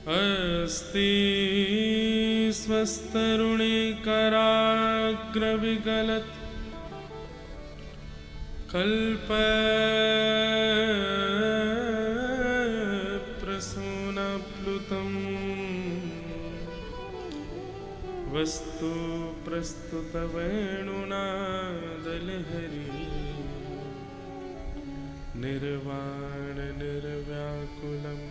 अस्ति स्वस्तरुणिकराग्रविगलत् कल्पप्रसूनप्लुतम् वस्तु प्रस्तुतवेणुनादलहरी निर्वाण निर्व्याकुलम्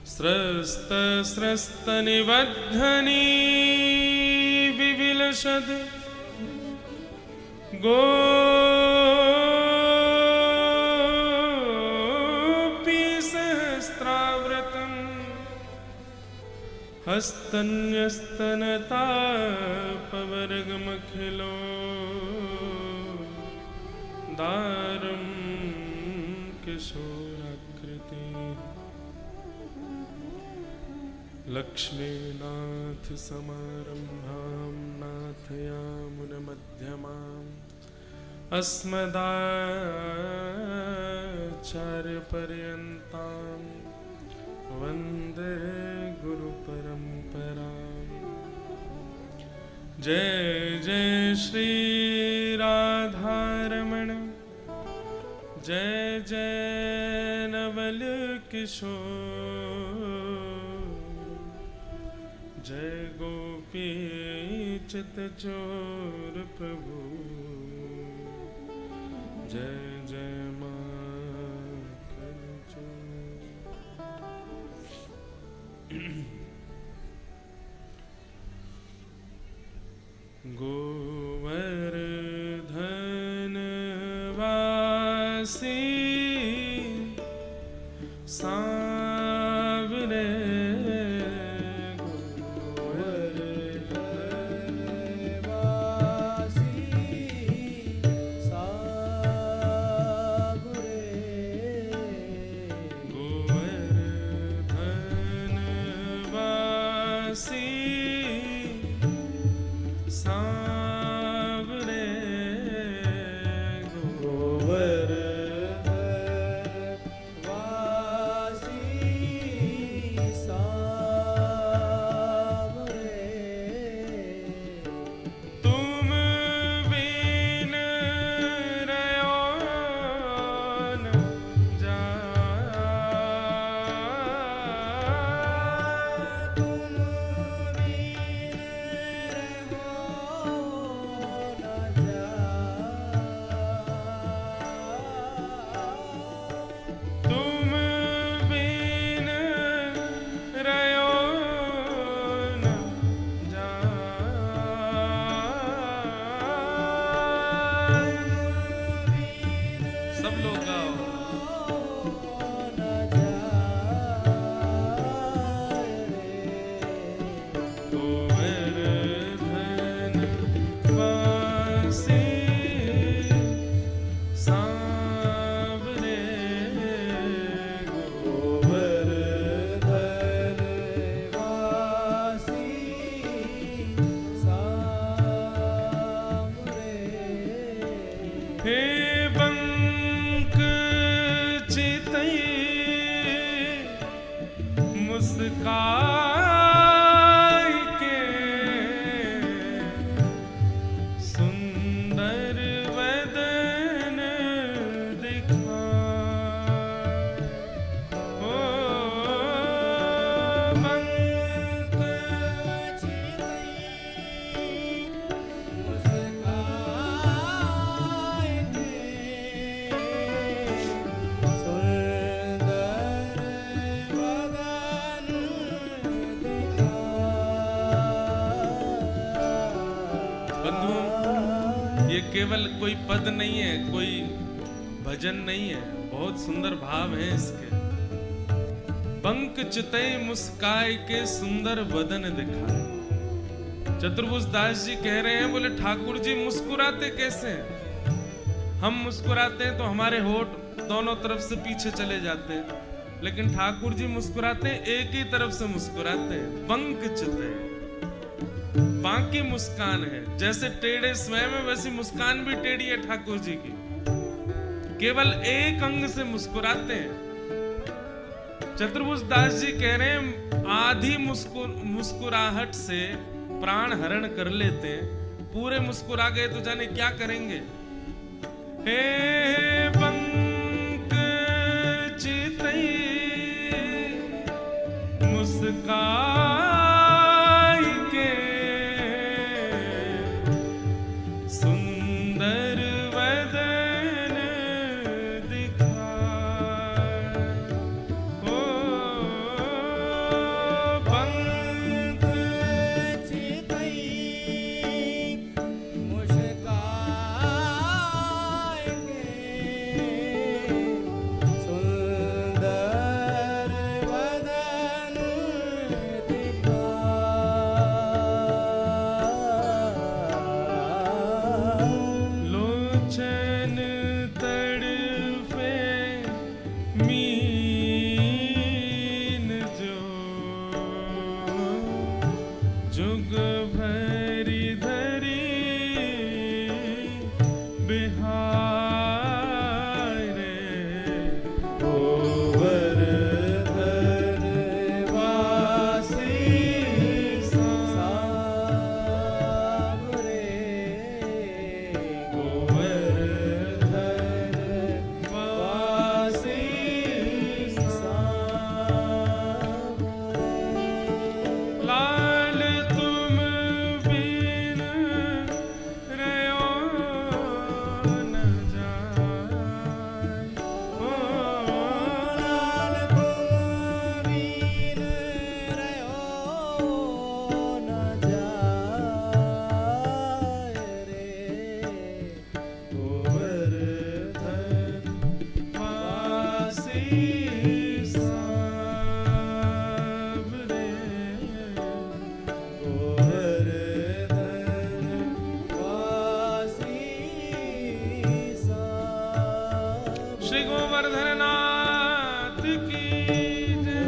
स्रस्त स्रस्त निबद्धनी विविलशद गोपी सहस्राव्रतम् हस्तन्यस्तनतापवर्गमखिलो दारं किशोराकृति लक्ष्मीनाथ समारंभां नाथयामुनमध्यमाम् अस्मदाचार्यपर्यन्तां वन्दे गुरुपरम्पराम्। जय जय श्री राधारमण, जय जय नवल किशोर, जय गोपी चितचोर प्रभु, जय जय माखन चोर। गोवर्धन वासी सांवरे केवल कोई पद नहीं है, कोई भजन नहीं है, बहुत सुंदर भाव है इसके। पंख चितई मुस्काए के सुंदर वदन दिखाए। चतुर्भुज दास जी कह रहे हैं, बोले ठाकुर जी मुस्कुराते कैसे हैं? हम मुस्कुराते हैं तो हमारे होठ दोनों तरफ से पीछे चले जाते हैं, लेकिन ठाकुर जी मुस्कुराते हैं एक ही तरफ से मुस्कुराते हैं। पंख चितई, बाकी मुस्कान है। जैसे टेढ़े स्वयं है वैसी मुस्कान भी टेढ़ी है ठाकुर जी की। केवल एक अंग से मुस्कुराते हैं। चतुर्भुज दास जी कह रहे हैं आधी मुस्कुराहट से प्राण हरण कर लेते हैं, पूरे मुस्कुरा गए तो जाने क्या करेंगे। हे पंक चितई मुस्काई के सुंदर वदन दिखाए। ओ पंक चितई मुस्काए के सुंदर वदन दिखाए। लोचन तड़फे मीन जो जुग भरी धरी बिहार रे। गोवर्धन वासी सावरे गोवर्धन वासी सावरे। लाल तुम बिन रहो न जाए। ओ लाल तुम बीन रहो न जाए रे। गोवर्धन वासी सावरे। गोवर्धन वासी सावरे। श्री गोवर्धन नाथ की जय।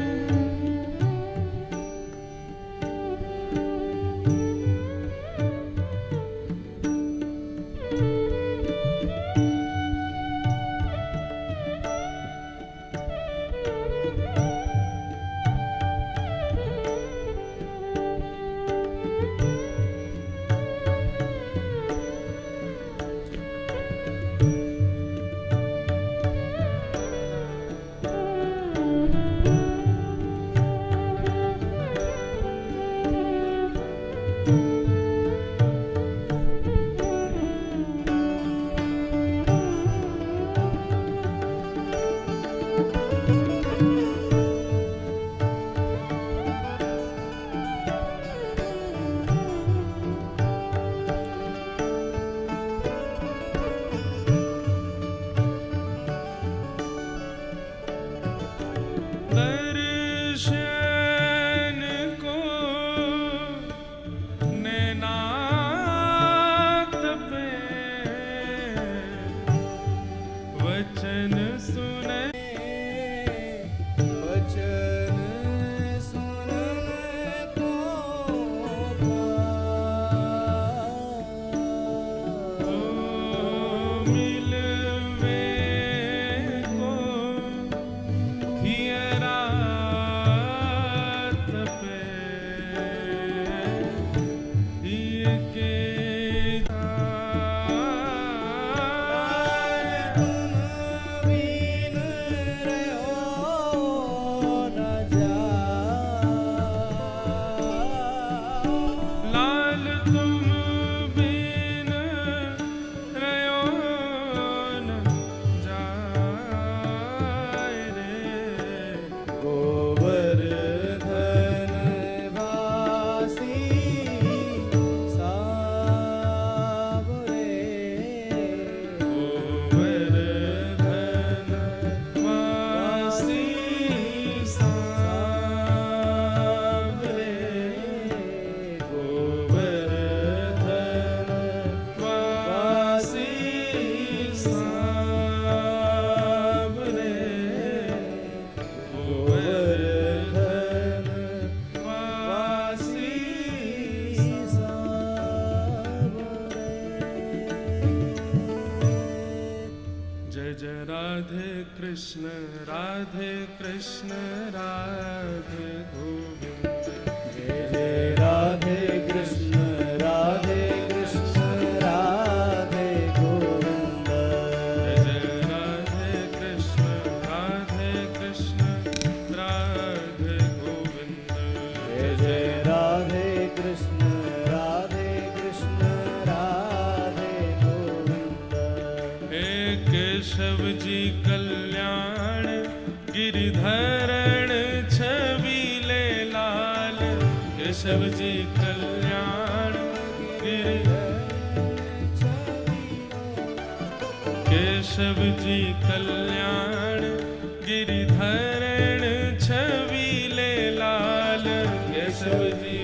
राधे कृष्ण राधे गोविंद जय जय राधे कृष्ण राधे कृष्ण राधे गोविंद जय जय राधे कृष्ण राधे कृष्ण राधे गोविंद जय जय राधे कृष्ण राधे कृष्ण राधे गोविंद हे केशव जी कल्याण गिरिधरण छबीले लाल केशव जी कल्याण केशव जी कल्याण गिरिधरण छबीले लाल केशव जी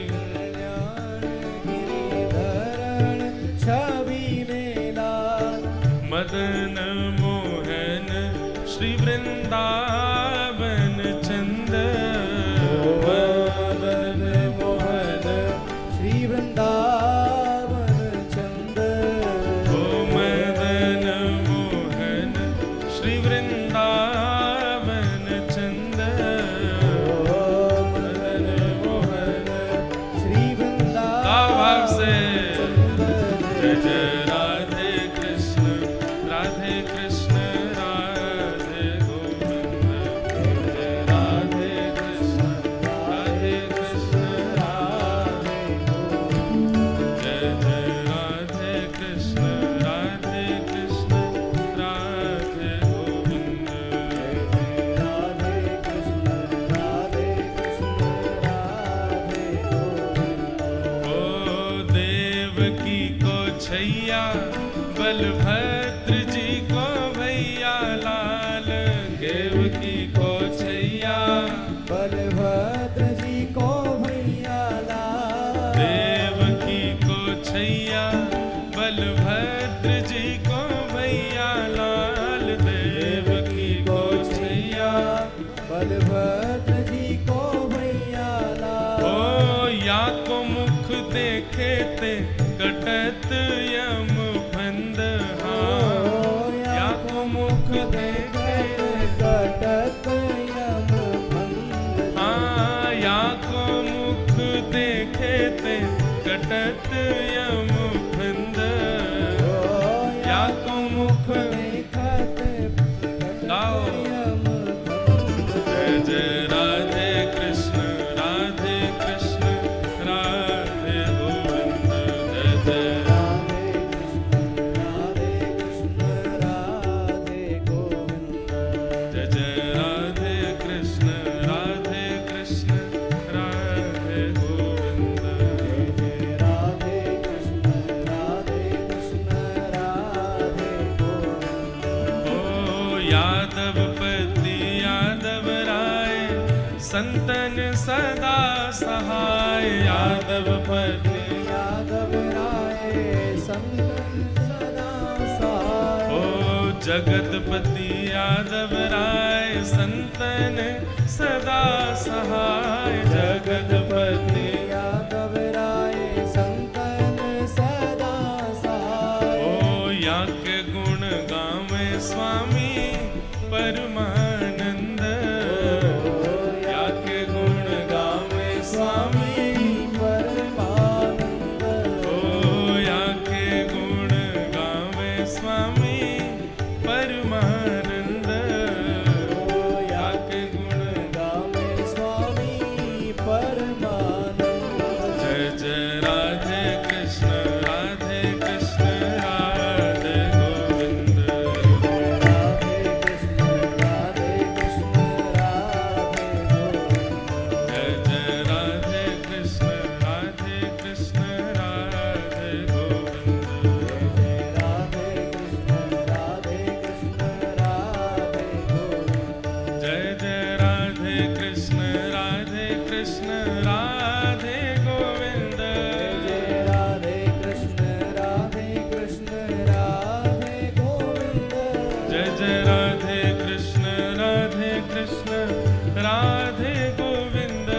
गिरिधरण छवि में लाल मदन मोहन श्री वृंदावन चंद मदन मोहन श्री वृंदावन चंद ओ मदन मोहन श्री वृंदावन चंद मदन मोहन श्री भाव से वृंदावन जय जय राधे कृष्ण राधे कृष्ण राधे गोविंद जय राधे कृष्ण राधे कृष्ण राधे गोविंद जय जय राधे कृष्ण राधे कृष्ण राधे गोविंद राधे कृष्ण राधे कृष्ण राधे गोविंद ओ देवकी को छैया बलभद्र जी को भैया लाल देवकी को छैया बलभद्र जी को भैया लाल देवकी को छैया बलभद्र जी को भैया लाल देवकी को छैया बलभद्र जी को भैया लाल ओ या को मुख देखे ते कटत यम फंद या को मुख देखे कटत यम फंद या को मुख देखे ते कटत यम फंद या को मुख देखत गाओ यम फंद जय जय राधे कृष्ण राधे कृष्ण राधे गोविंद जय जय राधे कृष्ण राधे गोविंद जय जय राधे कृष्ण राधे कृष्ण राधे गोविंद राधे कृष्ण राधे कृष्ण राधे गोविंद ओ यादव पति यादव राय संतन सदा सहाय यादव पति यादव राय संतन सदा सहाय ओ जगतपति यादव राय संतन सदा सहाय जगतपति यादव राय संतन सदा सहाय ओ या के गुण गावे स्वामी परमानंद या के गुण गावे स्वामी परमानंद ओ या के गुण गावे स्वामी परमानंद या के गुण गावे स्वामी परमानंद जय जय राधे कृष्ण राधे कृष्ण राधे गोविंद राधे कृष्ण राधे कृष्ण राधे गोविंद जय जय राधे कृष्ण राधे कृष्ण राधे गोविंद राधे कृष्ण राधे कृष्ण राधे गोविंद जय जय राधे कृष्ण राधे कृष्ण राधे गोविंद जय राधे कृष्ण राधे कृष्ण राधे गोविंद जय जय राधे कृष्ण राधे कृष्ण राधे गोविंद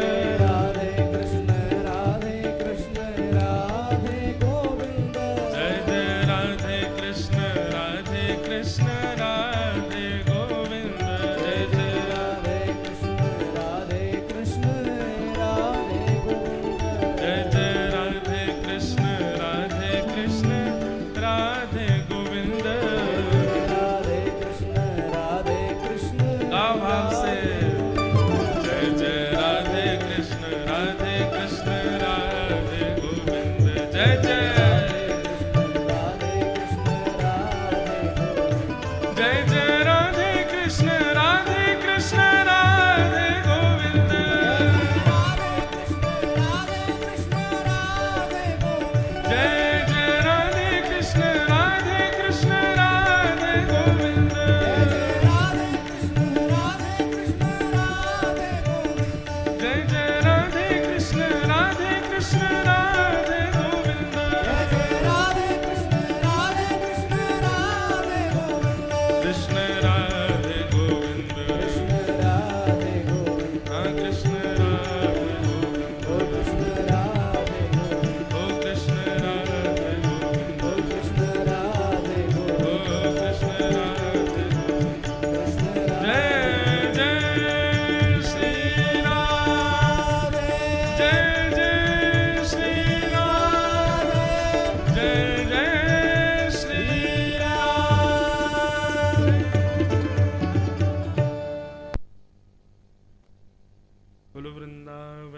जय राधे कृष्ण राधे कृष्ण राधे गोविंद जय जय राधे कृष्ण राधे कृष्ण राधे गोविंद जय जय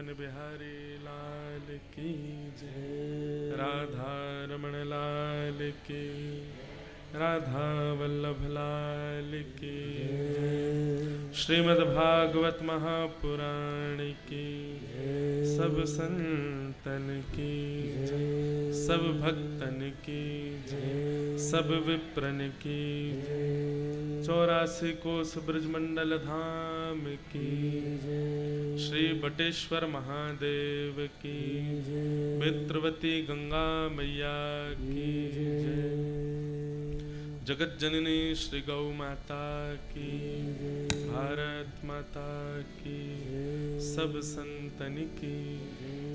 वृंदावन बिहारी लाल की जय, राधा रमण लाल की, राधा वल्लभ लाल की जय, श्रीमद् भागवत महापुराण की जय, सब संतन की जय, सब भक्तन की जय, सब विप्रन की जय, 84 कोस ब्रजमंडल धाम की जय, श्री बटेश्वर महादेव की जय, मित्रवती गंगा मैया की जय, जगत जननी श्री गौ माता की, भारत माता की, सब संतन की,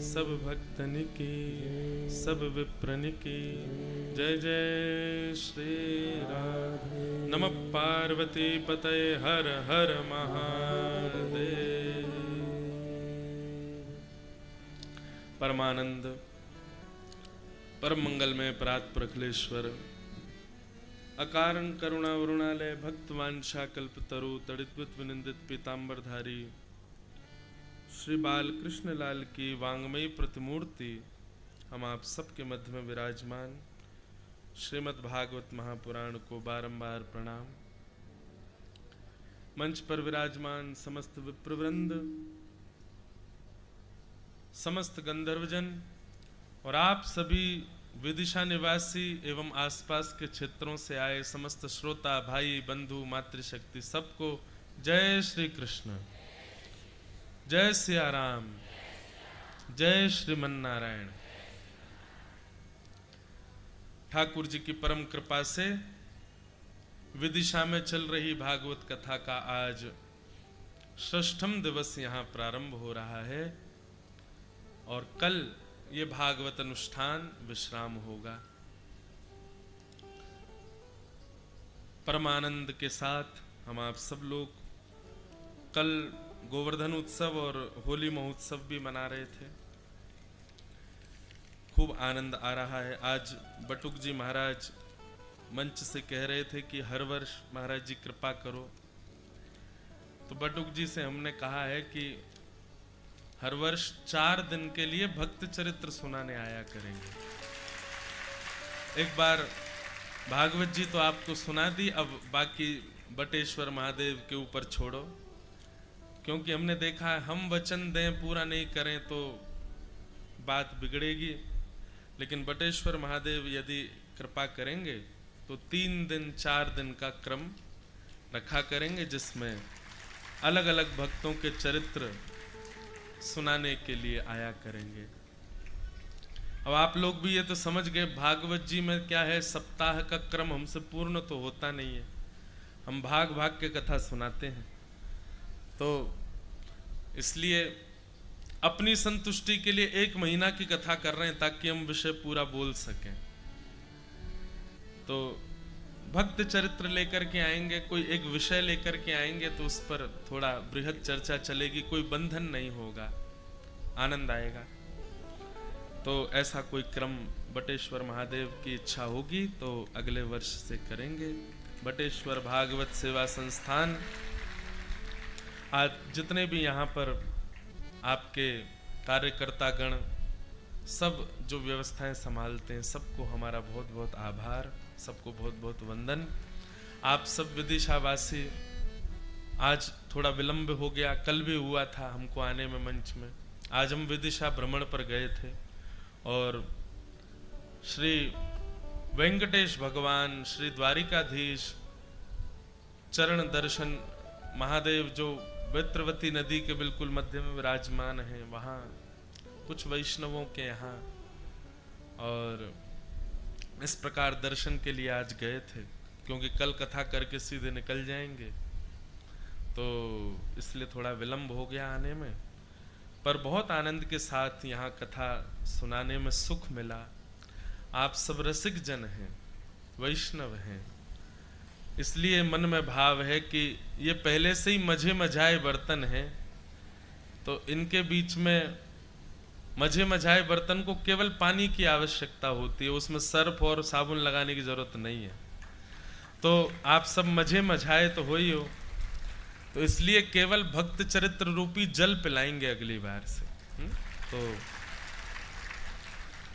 सब भक्तन की, सब विप्रन की जय जय श्री राधे। नमः पार्वती पतये हर हर महादेव। परमानंद परम मंगल में परात्परखलेश्वर अकारण करुणा वरुणालय भक्त वांछा कल्पतरु तड़िद्वत विनिंदित पीतांबरधारी श्री बाल कृष्ण लाल की वांगमयी प्रतिमूर्ति हम आप सबके मध्य में विराजमान श्रीमद् भागवत महापुराण को बारंबार प्रणाम। मंच पर विराजमान समस्त विप्रवृंद, समस्त गंधर्वजन और आप सभी विदिशा निवासी एवं आसपास के क्षेत्रों से आए समस्त श्रोता भाई बंधु मातृशक्ति सबको जय श्री कृष्ण, जय सिया राम, जय श्रीमन नारायण। ठाकुर जी की परम कृपा से विदिशा में चल रही भागवत कथा का आज षष्ठम दिवस यहाँ प्रारंभ हो रहा है और कल ये भागवत अनुष्ठान विश्राम होगा। परमानंद के साथ हम आप सब लोग कल गोवर्धन उत्सव और होली महोत्सव भी मना रहे थे, खूब आनंद आ रहा है। आज बटुक जी महाराज मंच से कह रहे थे कि हर वर्ष महाराज जी कृपा करो, तो बटुक जी से हमने कहा है कि हर वर्ष 4 दिन के लिए भक्त चरित्र सुनाने आया करेंगे। एक बार भागवत जी तो आपको सुना दी, अब बाकी बटेश्वर महादेव के ऊपर छोड़ो, क्योंकि हमने देखा है हम वचन दें पूरा नहीं करें तो बात बिगड़ेगी, लेकिन बटेश्वर महादेव यदि कृपा करेंगे तो 3 दिन 4 दिन का क्रम रखा करेंगे जिसमें अलग अलग भक्तों के चरित्र सुनाने के लिए आया करेंगे। अब आप लोग भी ये तो समझ गए भागवत जी में क्या है, सप्ताह का क्रम हमसे पूर्ण तो होता नहीं है, हम भाग भाग के कथा सुनाते हैं, तो इसलिए अपनी संतुष्टि के लिए 1 महीना की कथा कर रहे हैं ताकि हम विषय पूरा बोल सकें। तो भक्त चरित्र लेकर के आएंगे, कोई एक विषय लेकर के आएंगे तो उस पर थोड़ा बृहद चर्चा चलेगी, कोई बंधन नहीं होगा, आनंद आएगा। तो ऐसा कोई क्रम बटेश्वर महादेव की इच्छा होगी तो अगले वर्ष से करेंगे। बटेश्वर भागवत सेवा संस्थान आज जितने भी यहाँ पर आपके कार्यकर्ता गण सब जो व्यवस्थाएं संभालते हैं सबको हमारा बहुत बहुत आभार, सबको बहुत बहुत वंदन। आप सब विदिशावासी, आज थोड़ा विलंब हो गया, कल भी हुआ था हमको आने में मंच में। आज हम विदिशा भ्रमण पर गए थे और श्री वेंकटेश भगवान श्री द्वारिकाधीश चरण दर्शन महादेव जो वेत्रवती नदी के बिल्कुल मध्य में विराजमान हैं, वहाँ कुछ वैष्णवों के यहाँ और इस प्रकार दर्शन के लिए आज गए थे, क्योंकि कल कथा करके सीधे निकल जाएंगे, तो इसलिए थोड़ा विलंब हो गया आने में, पर बहुत आनंद के साथ यहाँ कथा सुनाने में सुख मिला। आप सब रसिक जन हैं, वैष्णव हैं, इसलिए मन में भाव है कि ये पहले से ही मझे मझाए बर्तन हैं, तो इनके बीच में मझे मझाए बर्तन को केवल पानी की आवश्यकता होती है, उसमें सर्फ और साबुन लगाने की जरूरत नहीं है। तो आप सब मझे मझाए तो हो ही हो, तो इसलिए केवल भक्त चरित्र रूपी जल पिलाएंगे अगली बार से। तो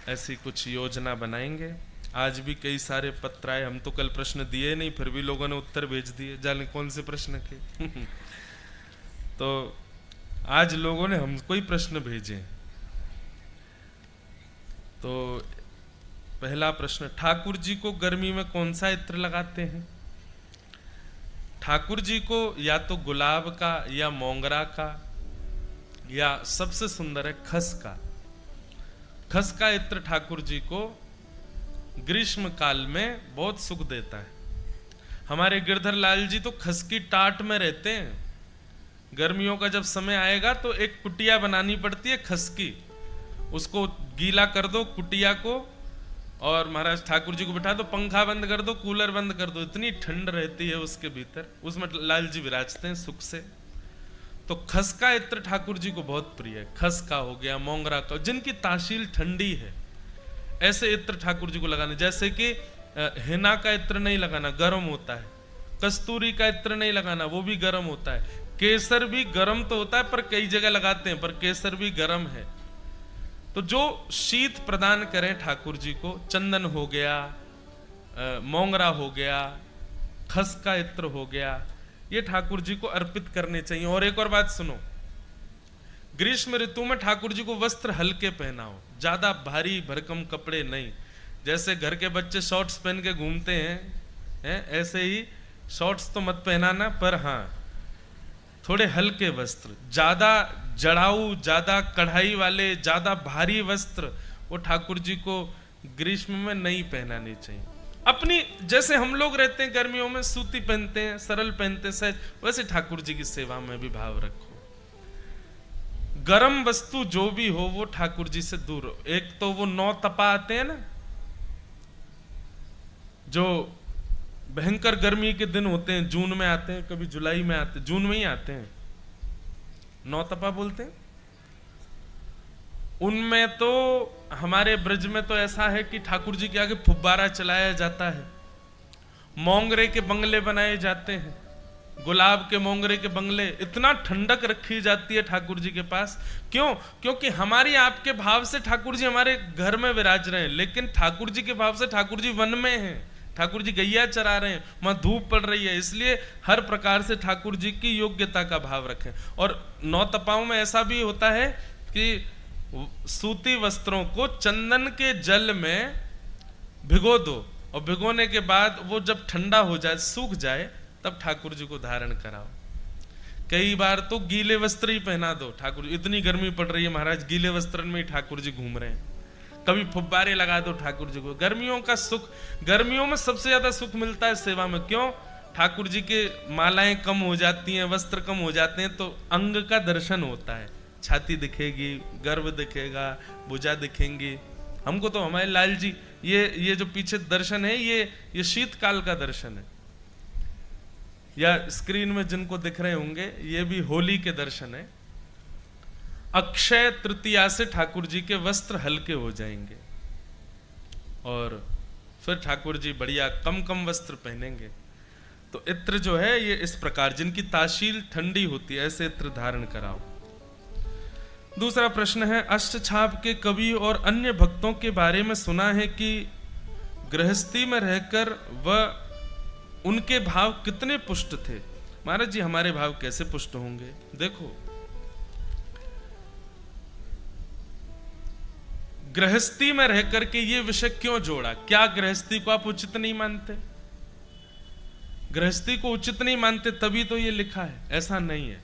ऐसी कुछ योजना बनाएंगे। आज भी कई सारे पत्र आए, हम तो कल प्रश्न दिए नहीं, फिर भी लोगों ने उत्तर भेज दिए, जाने कौन से प्रश्न के। तो आज लोगों ने हमको ही प्रश्न भेजे। तो पहला प्रश्न, ठाकुर जी को गर्मी में कौन सा इत्र लगाते हैं? ठाकुर जी को या तो गुलाब का या मोंगरा का, या सबसे सुंदर है खस का। खस का इत्र ठाकुर जी को ग्रीष्म काल में बहुत सुख देता है। हमारे गिरधर लाल जी तो खस की टाट में रहते हैं। गर्मियों का जब समय आएगा तो एक कुटिया बनानी पड़ती है खस की, उसको गीला कर दो कुटिया को, और महाराज ठाकुर जी को बिठा दो, पंखा बंद कर दो, कूलर बंद कर दो, इतनी ठंड रहती है उसके भीतर, उसमें लाल जी विराजते हैं सुख से। तो खस का इत्र ठाकुर जी को बहुत प्रिय है। खस का हो गया, मोंगरा का, जिनकी तासील ठंडी है, ऐसे इत्र ठाकुर जी को लगाने। जैसे कि हिना का इत्र नहीं लगाना, गर्म होता है। कस्तूरी का इत्र नहीं लगाना, वो भी गर्म होता है। केसर भी गर्म तो होता है, पर कई जगह लगाते हैं, पर केसर भी गर्म है। तो जो शीत प्रदान करें ठाकुर जी को, चंदन हो गया, मोंगरा हो गया, खस का इत्र हो गया, ये ठाकुर जी को अर्पित करने चाहिए। और एक और बात सुनो, ग्रीष्म ऋतु में ठाकुर जी को वस्त्र हल्के पहनाओ, ज्यादा भारी भरकम कपड़े नहीं। जैसे घर के बच्चे शॉर्ट्स पहन के घूमते हैं, ऐसे ही शॉर्ट्स तो मत पहनाना, पर हाँ थोड़े हल्के वस्त्र। ज्यादा जड़ाऊ, ज्यादा कढ़ाई वाले, ज्यादा भारी वस्त्र वो ठाकुर जी को ग्रीष्म में नहीं पहनाने चाहिए। अपनी जैसे हम लोग रहते हैं गर्मियों में, सूती पहनते हैं, सरल पहनते हैं सहज, वैसे ठाकुर जी की सेवा में भी भाव रखो। गरम वस्तु जो भी हो वो ठाकुर जी से दूर हो। एक तो वो 9 तपा आते हैं ना, जो भयंकर गर्मी के दिन होते हैं, जून में आते हैं, कभी जुलाई में आते हैं, जून में ही आते हैं, 9 तपा बोलते हैं। उनमें तो हमारे ब्रज में तो ऐसा है कि ठाकुर जी के आगे फुब्बारा चलाया जाता है, मोंगरे के बंगले बनाए जाते हैं, गुलाब के मोंगरे के बंगले, इतना ठंडक रखी जाती है ठाकुर जी के पास। क्यों? क्योंकि हमारी आपके भाव से ठाकुर जी हमारे घर में विराज रहे हैं, लेकिन ठाकुर जी के भाव से ठाकुर जी वन में हैं, ठाकुर जी गैया चरा रहे हैं, वहां धूप पड़ रही है, इसलिए हर प्रकार से ठाकुर जी की योग्यता का भाव रखें। और 9 तपाओं में ऐसा भी होता है कि सूती वस्त्रों को चंदन के जल में भिगो दो, और भिगोने के बाद वो जब ठंडा हो जाए, सूख जाए, तब ठाकुर जी को धारण कराओ। कई बार तो गीले वस्त्र ही पहना दो ठाकुर जी, इतनी गर्मी पड़ रही है महाराज, गीले वस्त्र में ही ठाकुर जी घूम रहे हैं। कभी फुब्बारे लगा दो ठाकुर जी को। गर्मियों का सुख, गर्मियों में सबसे ज्यादा सुख मिलता है सेवा में। क्यों? ठाकुर जी के मालाएं कम हो जाती हैं, वस्त्र कम हो जाते हैं, तो अंग का दर्शन होता है, छाती दिखेगी, गर्भ दिखेगा, भुजा दिखेंगी। हमको तो हमारे लाल जी, ये जो पीछे दर्शन है, ये शीतकाल का दर्शन है, या स्क्रीन में जिनको दिख रहे होंगे, ये भी होली के दर्शन है। अक्षय तृतीया से ठाकुर जी के वस्त्र हल्के हो जाएंगे, और फिर ठाकुर जी बढ़िया कम कम वस्त्र पहनेंगे। तो इत्र जो है ये इस प्रकार, जिनकी ताशील ठंडी होती है, ऐसे इत्र धारण कराओ। दूसरा प्रश्न है, अष्टछाप के कवि और अन्य भक्तों के बारे में सुना है कि गृहस्थी में रहकर वह उनके भाव कितने पुष्ट थे। महाराज जी, हमारे भाव कैसे पुष्ट होंगे? देखो, गृहस्थी में रह करके ये विषय क्यों जोड़ा? क्या गृहस्थी को आप उचित नहीं मानते? गृहस्थी को उचित नहीं मानते तभी तो ये लिखा है, ऐसा नहीं है।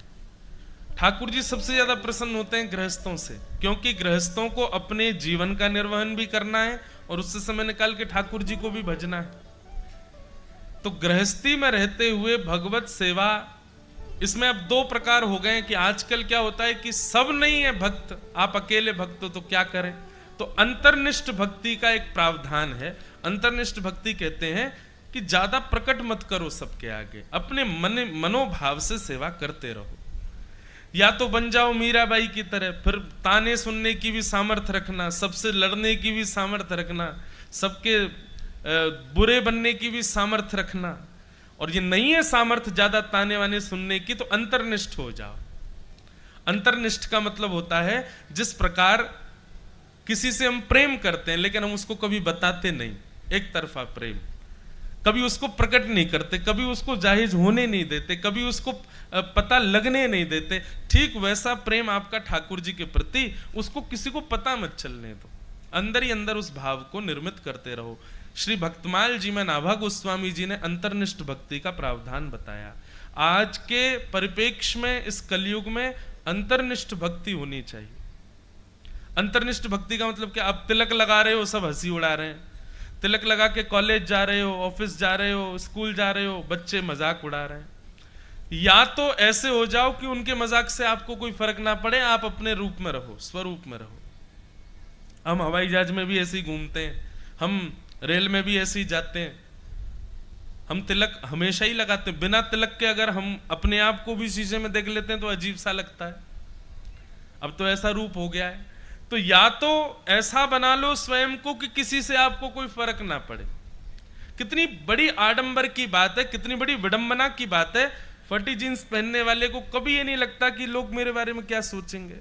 ठाकुर जी सबसे ज्यादा प्रसन्न होते हैं गृहस्थों से, क्योंकि गृहस्थों को अपने जीवन का निर्वहन भी करना है और उससे समय निकाल के ठाकुर जी को भी भजना है। तो गृहस्थी में रहते हुए भगवत सेवा, इसमें अब 2 प्रकार हो गए कि आजकल क्या होता है कि सब नहीं है भक्त, आप अकेले भक्त हो तो क्या करें। तो अंतर्निष्ठ भक्ति का एक प्रावधान है। अंतर्निष्ठ भक्ति कहते हैं कि ज्यादा प्रकट मत करो सबके आगे, अपने मनोभाव से सेवा करते रहो। या तो बन जाओ मीराबाई की तरह, फिर ताने सुनने की भी सामर्थ्य रखना, सबसे लड़ने की भी सामर्थ्य रखना, सबके बुरे बनने की भी सामर्थ्य रखना। और ये नहीं है सामर्थ्य ज्यादा ताने वाने सुनने की, तो अंतर्निष्ठ हो जाओ। अंतर्निष्ठ का मतलब होता है जिस प्रकार किसी से हम प्रेम करते हैं लेकिन हम उसको कभी बताते नहीं, एक तरफा प्रेम, कभी उसको प्रकट नहीं करते, कभी उसको जाहिर होने नहीं देते, कभी उसको पता लगने नहीं देते। ठीक वैसा प्रेम आपका ठाकुर जी के प्रति, उसको किसी को पता मत चलने दो, अंदर ही अंदर उस भाव को निर्मित करते रहो। श्री भक्तमाल जी में नाभा गोस्वामी जी ने अंतर्निष्ठ भक्ति का प्रावधान बताया। आज के परिप्रेक्ष्य में, इस कलयुग में अंतर्निष्ठ भक्ति होनी चाहिए। अंतर्निष्ठ भक्ति का मतलब क्या? आप तिलक लगा रहे हो, सब हंसी उड़ा रहे हैं, तिलक लगा के कॉलेज जा रहे हो, ऑफिस जा रहे हो, स्कूल जा रहे हो, बच्चे मजाक उड़ा रहे हैं। या तो ऐसे हो जाओ कि उनके मजाक से आपको कोई फर्क ना पड़े, आप अपने रूप में रहो, स्वरूप में रहो। हम हवाई जहाज में भी ऐसे ही घूमते हैं, हम रेल में भी ऐसे ही जाते हैं, हम तिलक हमेशा ही लगाते हैं। बिना तिलक के अगर हम अपने आप को भी शीशे में देख लेते हैं तो अजीब सा लगता है। अब तो ऐसा रूप हो गया है। तो या तो ऐसा बना लो स्वयं को कि किसी से आपको कोई फर्क ना पड़े। कितनी बड़ी आडंबर की बात है, कितनी बड़ी विडंबना की बात है। फटी जींस पहनने वाले को कभी ये नहीं लगता कि लोग मेरे बारे में क्या सोचेंगे।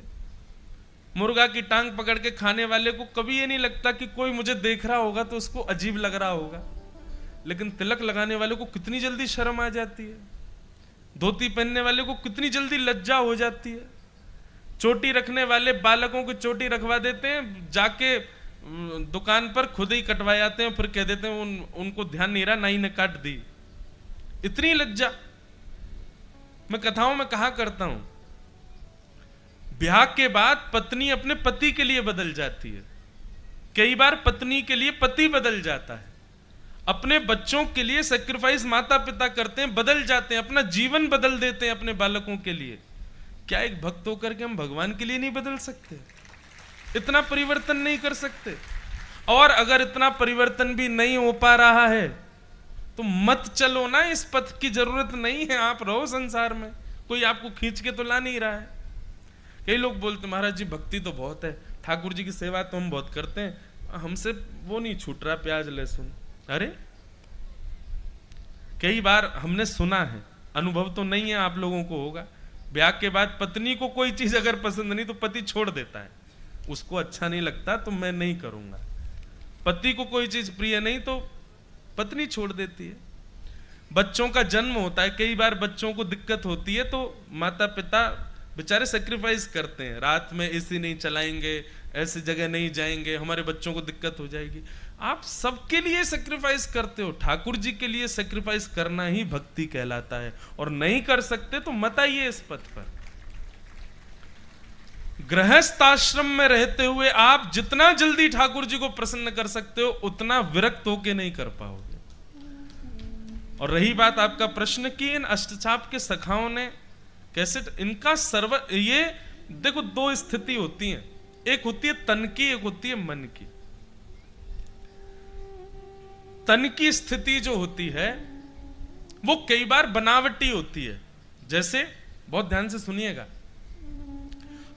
मुर्गा की टांग पकड़ के खाने वाले को कभी ये नहीं लगता कि कोई मुझे देख रहा होगा तो उसको अजीब लग रहा होगा। लेकिन तिलक लगाने वाले को कितनी जल्दी शर्म आ जाती है, धोती पहनने वाले को कितनी जल्दी लज्जा हो जाती है। चोटी रखने वाले बालकों को चोटी रखवा देते हैं, जाके दुकान पर खुद ही कटवा जाते हैं, फिर कह देते हैं उनको ध्यान नहीं रहा, नाई ने काट दी। इतनी लज्जा। मैं कथाओं में कहा करता हूं, ब्याह के बाद पत्नी अपने पति के लिए बदल जाती है, कई बार पत्नी के लिए पति बदल जाता है, अपने बच्चों के लिए सैक्रिफाइस माता पिता करते हैं, बदल जाते हैं, अपना जीवन बदल देते हैं अपने बालकों के लिए। क्या एक भक्त होकर के हम भगवान के लिए नहीं बदल सकते? इतना परिवर्तन नहीं कर सकते? और अगर इतना परिवर्तन भी नहीं हो पा रहा है तो मत चलो ना, इस पथ की जरूरत नहीं है। आप रहो संसार में, कोई आपको खींच के तो ला नहीं रहा है। कई लोग बोलते महाराज जी भक्ति तो बहुत है, ठाकुर जी की सेवा तो हम बहुत करते हैं, हमसे वो नहीं छूट रहा प्याज लहसुन। अरे कई बार हमने सुना है, अनुभव तो नहीं है, आप लोगों को होगा, ब्याह के बाद पत्नी को कोई चीज अगर पसंद नहीं तो पति छोड़ देता है, उसको अच्छा नहीं लगता तो मैं नहीं करूंगा। पति को कोई चीज प्रिय नहीं तो पत्नी छोड़ देती है। बच्चों का जन्म होता है, कई बार बच्चों को दिक्कत होती है तो माता पिता बेचारे सेक्रीफाइस करते हैं, रात में एसी नहीं चलाएंगे, ऐसी जगह नहीं जाएंगे, हमारे बच्चों को दिक्कत हो जाएगी। आप सबके लिए सेक्रीफाइस करते हो, ठाकुर जी के लिए सेक्रीफाइस करना ही भक्ति कहलाता है। और नहीं कर सकते तो मत आइए इस पथ पर। गृहस्थ आश्रम में रहते हुए आप जितना जल्दी ठाकुर जी को प्रसन्न कर सकते हो उतना विरक्त होके नहीं कर पाओगे। और रही बात आपका प्रश्न की इन अष्टचाप के सखाओं ने कैसे, इनका ये देखो दो स्थिति होती हैं, एक होती है तन की, एक होती है मन की। तन की स्थिति जो होती है वो कई बार बनावटी होती है। जैसे बहुत ध्यान से सुनिएगा,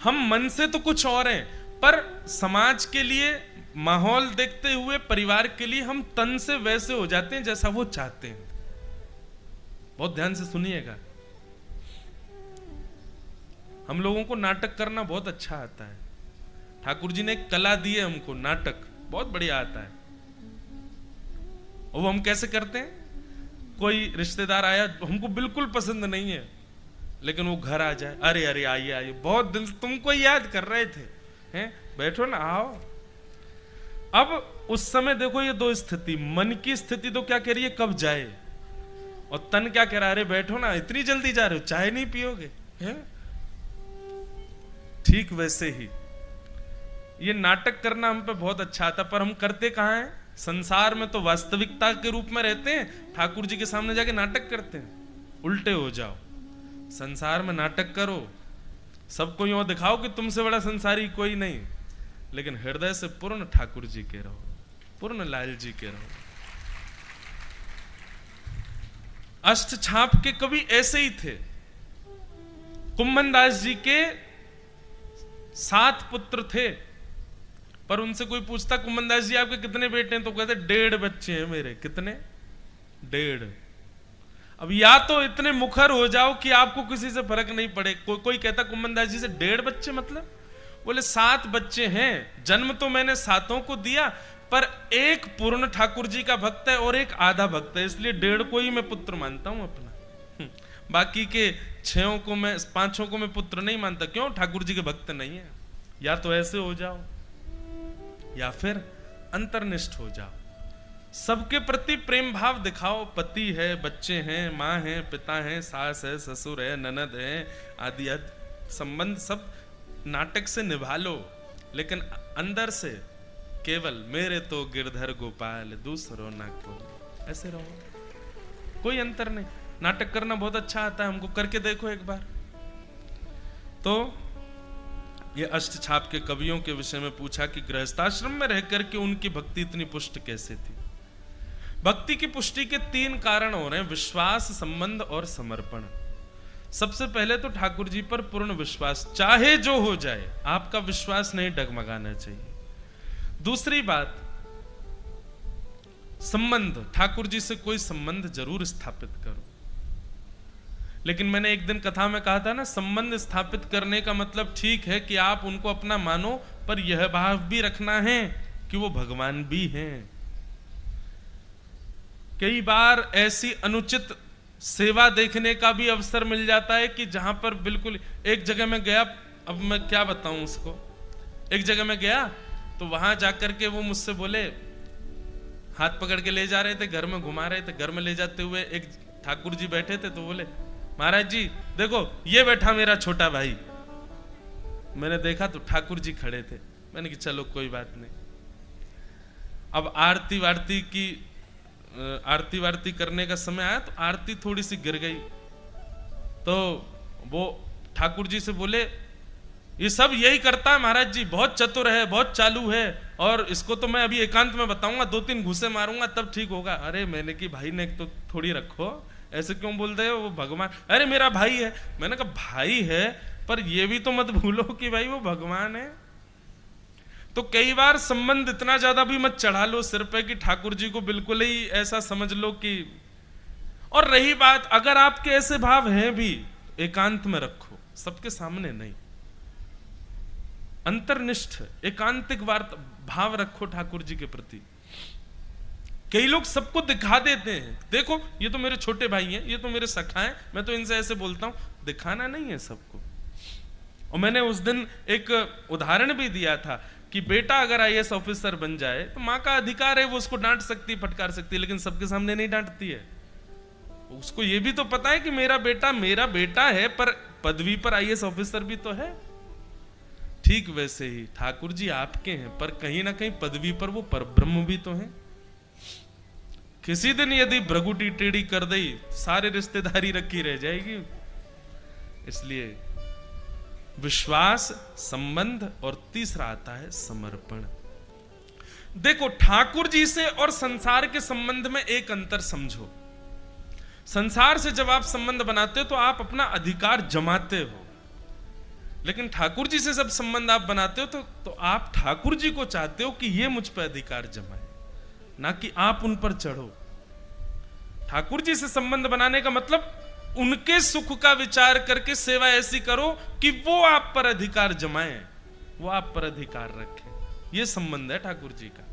हम मन से तो कुछ और हैं, पर समाज के लिए, माहौल देखते हुए, परिवार के लिए हम तन से वैसे हो जाते हैं जैसा वो चाहते हैं। बहुत ध्यान से सुनिएगा। हम लोगों को नाटक करना बहुत अच्छा आता है, ठाकुर जी ने एक कला दी है हमको, नाटक बहुत बढ़िया आता है। और वो हम कैसे करते हैं, कोई रिश्तेदार आया हमको बिल्कुल पसंद नहीं है, लेकिन वो घर आ जाए, अरे अरे आइए आइए, बहुत दिल तुमको याद कर रहे थे, हैं बैठो ना, आओ। अब उस समय देखो ये दो स्थिति, मन की स्थिति तो क्या कह रही है कब जाए, और तन क्या कह रहा है, अरे बैठो ना, इतनी जल्दी जा रहे हो, चाय नहीं पियोगे, हैं? ठीक वैसे ही ये नाटक करना हम पे बहुत अच्छा आता, पर हम करते कहां हैं? संसार में तो वास्तविकता के रूप में रहते हैं, ठाकुर जी के सामने जाके नाटक करते हैं। उल्टे हो जाओ, संसार में नाटक करो, सबको यूं दिखाओ कि तुमसे बड़ा संसारी कोई नहीं, लेकिन हृदय से पूर्ण ठाकुर जी के रहो, पूर्ण लाल जी के रहो। अष्टछाप के कवि ऐसे ही थे। कुम्भन दास जी के 7 पुत्र थे, पर उनसे कोई पूछता कुम्भन दास जी आपके कितने बेटे हैं, तो कहते 1.5 बच्चे हैं मेरे। कितने? 1.5। अब या तो इतने मुखर हो जाओ कि आपको किसी से फर्क नहीं पड़े। कोई कहता कुंभनदास जी से 1.5 बच्चे, मतलब बोले 7 बच्चे हैं, जन्म तो मैंने 7 को दिया, पर एक पूर्ण ठाकुर जी का भक्त है और एक आधा भक्त है, इसलिए 1.5 को ही मैं पुत्र मानता हूं अपना। बाकी के 6 को मैं 5 को मैं पुत्र नहीं मानता। क्यों? ठाकुर जी के भक्त नहीं है। या तो ऐसे हो जाओ या फिर अंतर्निष्ठ हो जाओ, सबके प्रति प्रेम भाव दिखाओ। पति है, बच्चे हैं, माँ है, पिता है, सास है, ससुर है, ननद है, आदि संबंध सब नाटक से निभा लो, लेकिन अंदर से केवल मेरे तो गिरधर गोपाल दूसरों ना को, ऐसे रहो, कोई अंतर नहीं। नाटक करना बहुत अच्छा आता है हमको, करके देखो एक बार। तो ये अष्टछाप के कवियों के विषय में पूछा कि गृहस्थाश्रम में रह करके उनकी भक्ति इतनी पुष्ट कैसे थी। भक्ति की पुष्टि के 3 कारण हो रहे हैं, विश्वास, संबंध और समर्पण। सबसे पहले तो ठाकुर जी पर पूर्ण विश्वास, चाहे जो हो जाए आपका विश्वास नहीं डगमगाना चाहिए। दूसरी बात, संबंध, ठाकुर जी से कोई संबंध जरूर स्थापित करो। लेकिन मैंने एक दिन कथा में कहा था ना, संबंध स्थापित करने का मतलब ठीक है कि आप उनको अपना मानो, पर यह भाव भी रखना है कि वो भगवान भी हैं। कई बार ऐसी अनुचित सेवा देखने का भी अवसर मिल जाता है कि जहां पर बिल्कुल, एक जगह में गया, अब मैं क्या बताऊं उसको, एक जगह में गया तो वहां जाकर के वो मुझसे बोले, हाथ पकड़ के ले जा रहे थे, घर में घुमा रहे थे, घर में ले जाते हुए एक ठाकुर जी बैठे थे, तो बोले महाराज जी देखो ये बैठा मेरा छोटा भाई। मैंने देखा तो ठाकुर जी खड़े थे, मैंने कहा चलो कोई बात नहीं। अब आरती वारती करने का समय आया तो आरती थोड़ी सी गिर गई, तो वो ठाकुर जी से बोले ये सब यही करता है महाराज जी, बहुत चतुर है, बहुत चालू है, और इसको तो मैं अभी एकांत में बताऊंगा, 2-3 घूसे मारूंगा तब ठीक होगा। अरे मैंने कि भाई ने तो थोड़ी रखो, ऐसे क्यों बोल रहे हो, वो भगवान, अरे मेरा भाई है। मैंने कहा भाई है, पर ये भी तो मत भूलो कि भाई वो भगवान है। तो कई बार संबंध इतना ज्यादा भी मत चढ़ा लो सिर पे कि ठाकुर जी को बिल्कुल ही ऐसा समझ लो कि। और रही बात, अगर आपके ऐसे भाव हैं भी, एकांत में रखो, सबके सामने नहीं, अंतर्निष्ठ एकांतिक भाव रखो ठाकुर जी के प्रति। कई लोग सबको दिखा देते हैं, देखो ये तो मेरे छोटे भाई हैं, ये तो मेरे सखा हैं, मैं तो इनसे ऐसे बोलता हूं। दिखाना नहीं है सबको। और मैंने उस दिन एक उदाहरण भी दिया था कि बेटा अगर IAS ऑफिसर बन जाए तो माँ का अधिकार है, वो उसको डांट सकती, फटकार सकती है, लेकिन सबके सामने नहीं डांटती है। उसको ये भी तो पता है कि मेरा बेटा है, पर पदवी पर IAS ऑफिसर भी तो है। ठीक वैसे ही ठाकुर जी आपके हैं, पर कहीं ना कहीं पदवी पर वो परब्रह्म भी तो हैं। किसी दिन यदि भ्रगुटी टेढ़ी कर दी, सारे रिश्तेदारी रखी रह जाएगी। इसलिए विश्वास, संबंध, और तीसरा आता है समर्पण। देखो ठाकुर जी से और संसार के संबंध में एक अंतर समझो। संसार से जब आप संबंध बनाते हो तो आप अपना अधिकार जमाते हो, लेकिन ठाकुर जी से जब संबंध आप बनाते हो तो आप ठाकुर जी को चाहते हो कि ये मुझ पर अधिकार जमाए, ना कि आप उन पर चढ़ो। ठाकुर जी से संबंध बनाने का मतलब उनके सुख का विचार करके सेवा ऐसी करो कि वो आप पर अधिकार जमाएं, वो आप पर अधिकार रखें। ये संबंध है ठाकुर जी का।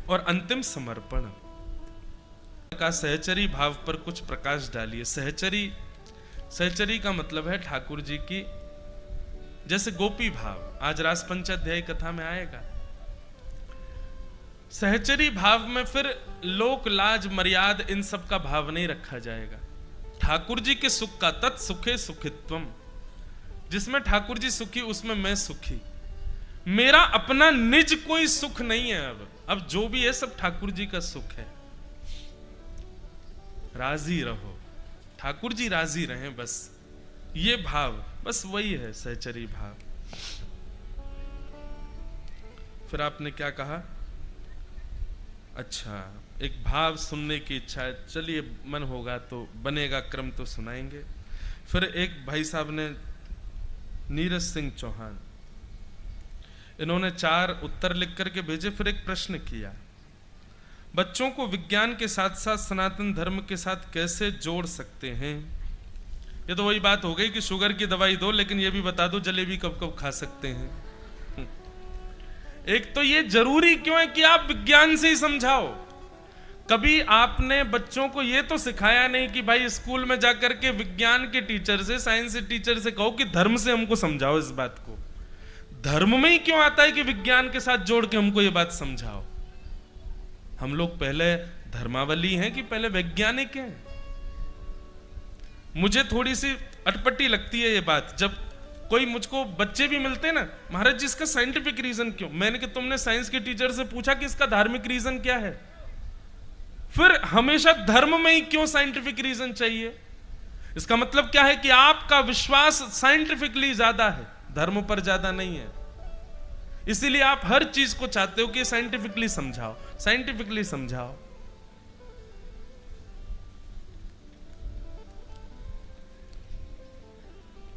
और अंतिम समर्पण का सहचरी भाव पर कुछ प्रकाश डालिए। सहचरी का मतलब है ठाकुर जी की, जैसे गोपी भाव आज रास पंचाध्याय कथा में आएगा। सहचरी भाव में फिर लोक लाज मर्याद इन सब का भाव नहीं रखा जाएगा। ठाकुर जी के सुख का तत् सुखे सुखित्वम, जिसमें ठाकुर जी सुखी उसमें मैं सुखी। मेरा अपना निज कोई सुख नहीं है। अब जो भी है सब ठाकुर जी का सुख है। राजी रहो, ठाकुर जी राजी रहें, बस ये भाव, बस वही है सहचरी भाव। फिर आपने क्या कहा? अच्छा, एक भाव सुनने की इच्छा है, चलिए मन होगा तो बनेगा क्रम तो सुनाएंगे। फिर एक भाई साहब ने, नीरज सिंह चौहान, इन्होंने 4 उत्तर लिख करके भेजे, फिर एक प्रश्न किया। बच्चों को विज्ञान के साथ साथ सनातन धर्म के साथ कैसे जोड़ सकते हैं? ये तो वही बात हो गई कि शुगर की दवाई दो, लेकिन ये भी बता दो जलेबी कब कब खा सकते हैं। एक तो ये जरूरी क्यों है कि आप विज्ञान से ही समझाओ? कभी आपने बच्चों को ये तो सिखाया नहीं कि भाई स्कूल में जाकर के विज्ञान के टीचर से, साइंस के टीचर से कहो कि धर्म से हमको समझाओ इस बात को। धर्म में ही क्यों आता है कि विज्ञान के साथ जोड़ के हमको ये बात समझाओ? हम लोग पहले धर्मावली हैं कि पहले वैज्ञानिक हैं? मुझे थोड़ी सी अटपटी लगती है ये बात जब कोई मुझको बच्चे भी मिलते हैं ना, महाराज जी इसका साइंटिफिक रीजन क्यों? मैंने कि तुमने साइंस के टीचर से पूछा कि इसका धार्मिक रीजन क्या है? फिर हमेशा धर्म में ही क्यों साइंटिफिक रीजन चाहिए? इसका मतलब क्या है कि आपका विश्वास साइंटिफिकली ज्यादा है, धर्म पर ज्यादा नहीं है। इसीलिए आप हर चीज को चाहते हो कि साइंटिफिकली समझाओ, साइंटिफिकली समझाओ।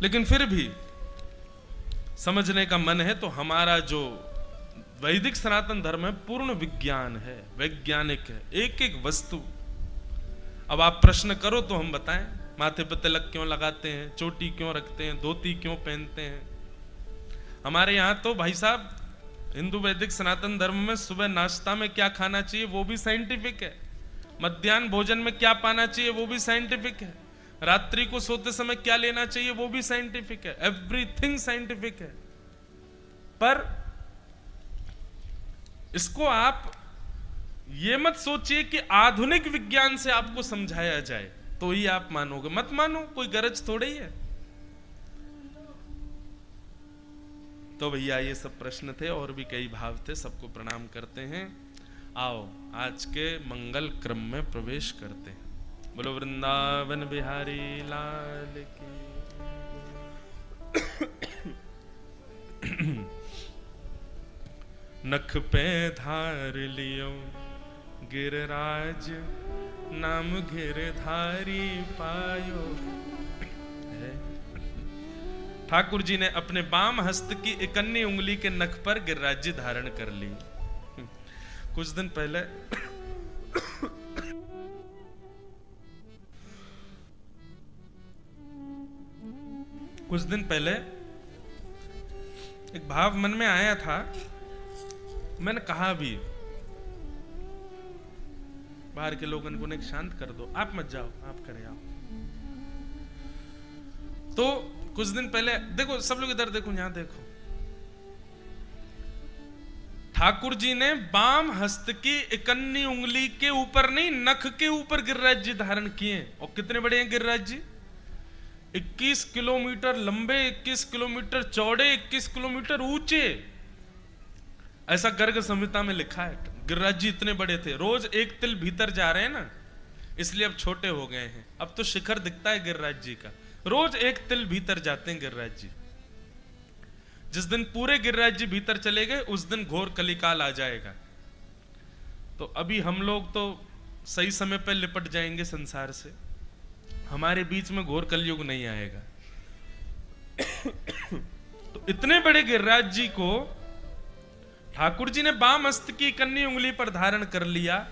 लेकिन फिर भी समझने का मन है तो हमारा जो वैदिक सनातन धर्म है पूर्ण विज्ञान है, वैज्ञानिक है, एक एक वस्तु। अब आप प्रश्न करो तो हम बताएं, माथे पर तिलक क्यों लगाते हैं, चोटी क्यों रखते हैं, धोती क्यों पहनते हैं? हमारे यहां तो भाई साहब हिंदू वैदिक सनातन धर्म में सुबह नाश्ता में क्या खाना चाहिए वो भी साइंटिफिक है, मध्याह्न भोजन में क्या पाना चाहिए वो भी साइंटिफिक है, रात्रि को सोते समय क्या लेना चाहिए वो भी साइंटिफिक है, एवरीथिंग साइंटिफिक है। पर इसको आप ये मत सोचिए कि आधुनिक विज्ञान से आपको समझाया जाए तो ही आप मानोगे, मत मानो, कोई गरज थोड़ी है। तो भैया ये सब प्रश्न थे और भी कई भाव थे, सबको प्रणाम करते हैं। आओ आज के मंगल क्रम में प्रवेश करते हैं। बोलो वृंदावन बिहारी लाल की। नख पे धार लियो गिरराज, नाम गिरधारी पायो। ठाकुर जी ने अपने बाम हस्त की इकन्नी उंगली के नख पर गिरिराज्य धारण कर ली। कुछ दिन पहले एक भाव मन में आया था, मैंने कहा भी बाहर के लोगों को ने शांत कर दो, आप मत जाओ, आप करे आओ। तो कुछ दिन पहले देखो, सब लोग इधर देखो, यहां देखो, ठाकुर जी ने बाम हस्त की इकन्नी उंगली के ऊपर नहीं, नख के ऊपर गिरिराज जी धारण किए। और कितने बड़े हैं गिरिराज जी? 21 किलोमीटर लंबे, 21 किलोमीटर चौड़े, 21 किलोमीटर ऊंचे। ऐसा गर्ग संहिता में लिखा है। गिरिराज जी इतने बड़े थे, रोज एक तिल भीतर जा रहे हैं ना, इसलिए अब छोटे हो गए हैं। अब तो शिखर दिखता है गिरिराज जी का, रोज एक तिल भीतर जाते हैं गिरिराज जी। जिस दिन पूरे गिरिराज जी भीतर चले गए उस दिन घोर कलिकाल आ जाएगा। तो अभी हम लोग तो सही समय पर लिपट जाएंगे संसार से, हमारे बीच में घोर कलयुग नहीं आएगा। तो इतने बड़े गिरिराज जी को ठाकुर जी ने बाम हस्त की कन्नी उंगली पर धारण कर लिया,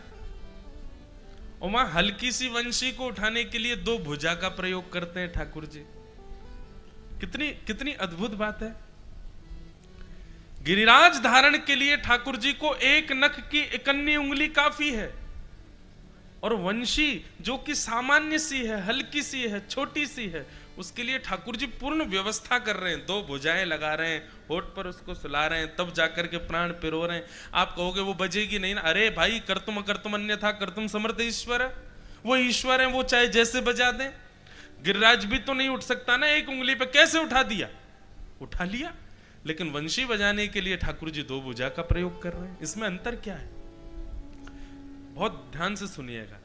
और वहां हल्की सी वंशी को उठाने के लिए 2 भुजा का प्रयोग करते हैं ठाकुर जी। कितनी अद्भुत बात है। गिरिराज धारण के लिए ठाकुर जी को एक नख की इकन्नी उंगली काफी है, और वंशी जो कि सामान्य सी है, हल्की सी है, छोटी सी है, उसके लिए ठाकुर जी पूर्ण व्यवस्था कर रहे हैं। 2 भुजाएं लगा रहे हैं, होठ पर उसको सुला रहे हैं, तब जाकर के प्राण पिरो रहे हैं। आप कहोगे वो बजेगी नहीं ना, अरे भाई कर्तुम अकर्तुम अन्यथा कर्तुम समर्थ ईश्वर है, वो ईश्वर है, वो चाहे जैसे बजा दें। गिरिराज भी तो नहीं उठ सकता ना एक उंगली पे, कैसे उठा दिया? उठा लिया। लेकिन वंशी बजाने के लिए ठाकुर जी 2 भुजा का प्रयोग कर रहे हैं। इसमें अंतर क्या है? बहुत ध्यान से सुनिएगा।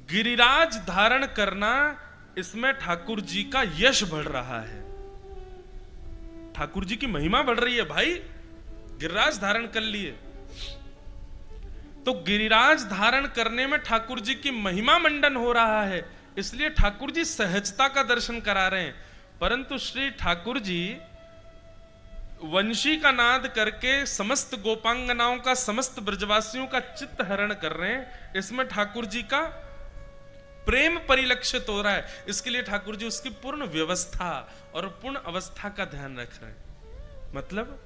गिरिराज धारण करना, इसमें ठाकुर जी का यश बढ़ रहा है, ठाकुर जी की महिमा बढ़ रही है। भाई गिरिराज धारण कर लिए तो गिरिराज धारण करने में ठाकुर जी की महिमा मंडन हो रहा है, इसलिए ठाकुर जी सहजता का दर्शन करा रहे हैं। परंतु श्री ठाकुर जी वंशी का नाद करके समस्त गोपांगनाओं का, समस्त ब्रजवासियों का चित्त हरण कर रहे हैं, इसमें ठाकुर जी का प्रेम परिलक्षित हो रहा है। इसके लिए ठाकुर जी उसकी पूर्ण व्यवस्था और पूर्ण अवस्था का ध्यान रख रहे हैं। मतलब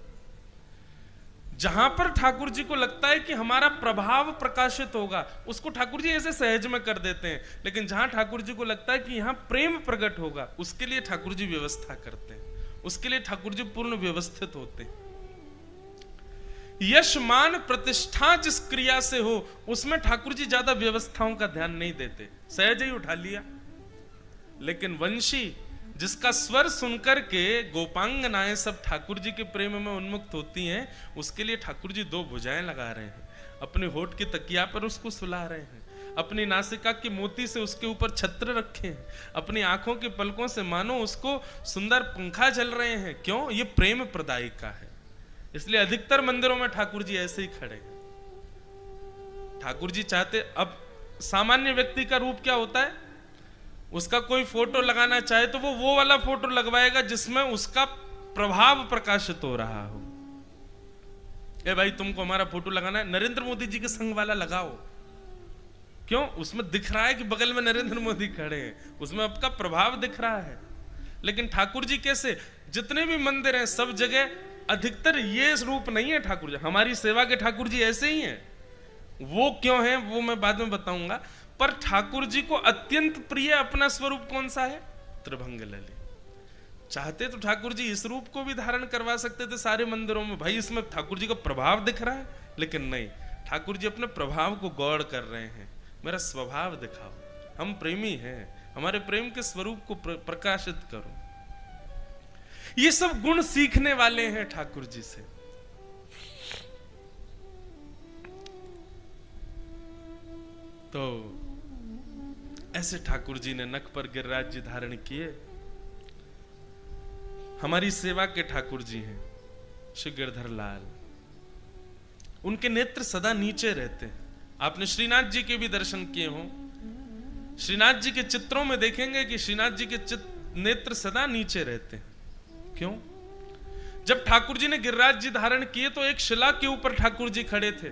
जहां पर ठाकुर जी को लगता है कि हमारा प्रभाव प्रकाशित होगा, उसको ठाकुर जी ऐसे सहज में कर देते हैं। लेकिन जहां ठाकुर जी को लगता है कि यहां प्रेम प्रकट होगा, उसके लिए ठाकुर जी व्यवस्था करते हैं, उसके लिए ठाकुर जी पूर्ण व्यवस्थित होते हैं। यश मान प्रतिष्ठा जिस क्रिया से हो, उसमें ठाकुर जी ज्यादा व्यवस्थाओं का ध्यान नहीं देते, सहज ही उठा लिया। लेकिन वंशी जिसका स्वर सुनकर के गोपांगनाएं सब ठाकुर जी के प्रेम में उन्मुक्त होती हैं, उसके लिए ठाकुर जी दो भुजाएं लगा रहे हैं, अपने होठ की तकिया पर उसको सुला रहे हैं, अपनी नासिका की मोती से उसके ऊपर छत्र रखे हैं, अपनी आंखों के पलकों से मानो उसको सुंदर पंखा झल रहे हैं। क्यों? ये प्रेम प्रदायिका है। इसलिए अधिकतर मंदिरों में ठाकुर जी ऐसे ही खड़े हैं। ठाकुर जी चाहते, अब सामान्य व्यक्ति का रूप क्या होता है, उसका कोई फोटो लगाना चाहे तो वो वाला फोटो लगवाएगा जिसमें उसका प्रभाव प्रकाशित हो रहा हो। ए भाई, तुमको हमारा फोटो लगाना है, नरेंद्र मोदी जी के संग वाला लगाओ। क्यों? उसमें दिख रहा है कि बगल में नरेंद्र मोदी खड़े हैं, उसमें आपका प्रभाव दिख रहा है। लेकिन ठाकुर जी कैसे, जितने भी मंदिर हैं सब जगह अधिकतर ये रूप नहीं है ठाकुर जी। हमारी सेवा के ठाकुर जी ऐसे ही हैं। वो क्यों हैं वो मैं बाद में बताऊंगा। पर ठाकुर जी को अत्यंत प्रिय अपना स्वरूप कौन सा है? त्रिभंग ललित। चाहते तो ठाकुर जी इस रूप को भी धारण करवा सकते थे सारे मंदिरों में, भाई इसमें ठाकुर जी का प्रभाव दिख रहा है। लेकिन नहीं, ठाकुर जी अपने प्रभाव को गौड़ कर रहे हैं, मेरा स्वभाव दिखाओ, हम प्रेमी हैं, हमारे प्रेम के स्वरूप को प्रकाशित करो। ये सब गुण सीखने वाले हैं ठाकुर जी से। तो ऐसे ठाकुर जी ने नख पर गिरिराज जी धारण किए। हमारी सेवा के ठाकुर जी हैं श्री गिरधर लाल। उनके नेत्र सदा नीचे रहते हैं। आपने श्रीनाथ जी के भी दर्शन किए हों। श्रीनाथ जी के चित्रों में देखेंगे कि श्रीनाथ जी के नेत्र सदा नीचे रहते हैं। क्यों? जब ठाकुर जी ने गिरिराज जी धारण किए तो एक शिला के ऊपर ठाकुर जी खड़े थे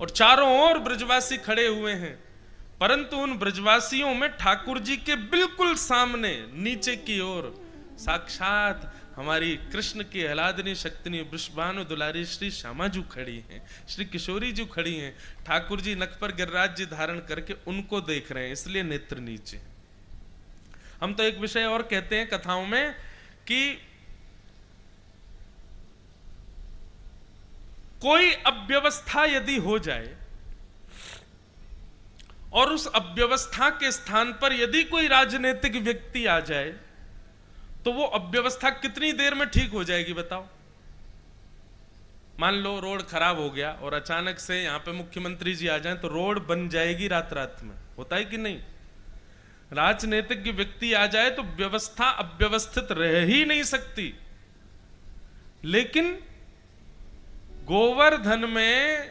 और चारों ओर ब्रजवासी खड़े हुए हैं, परंतु उन ब्रजवासियों में ठाकुर जी के बिल्कुल सामने नीचे की ओर साक्षात हमारी कृष्ण की हलादनी शक्तिनी वृषभानु दुलारी श्री श्यामा जी खड़ी हैं, श्री किशोरी जी खड़ी हैं। ठाकुर जी नख पर गिरिराज जी धारण करके उनको देख रहे हैं, इसलिए नेत्र नीचे। हम तो एक विषय और कहते हैं कथाओं में कि कोई अव्यवस्था यदि हो जाए और उस अव्यवस्था के स्थान पर यदि कोई राजनीतिक व्यक्ति आ जाए तो वो अव्यवस्था कितनी देर में ठीक हो जाएगी बताओ? मान लो रोड खराब हो गया और अचानक से यहां पे मुख्यमंत्री जी आ जाएं तो रोड बन जाएगी रात रात में, होता है कि नहीं? राजनीतिक व्यक्ति आ जाए तो व्यवस्था अव्यवस्थित रह ही नहीं सकती। लेकिन गोवर्धन में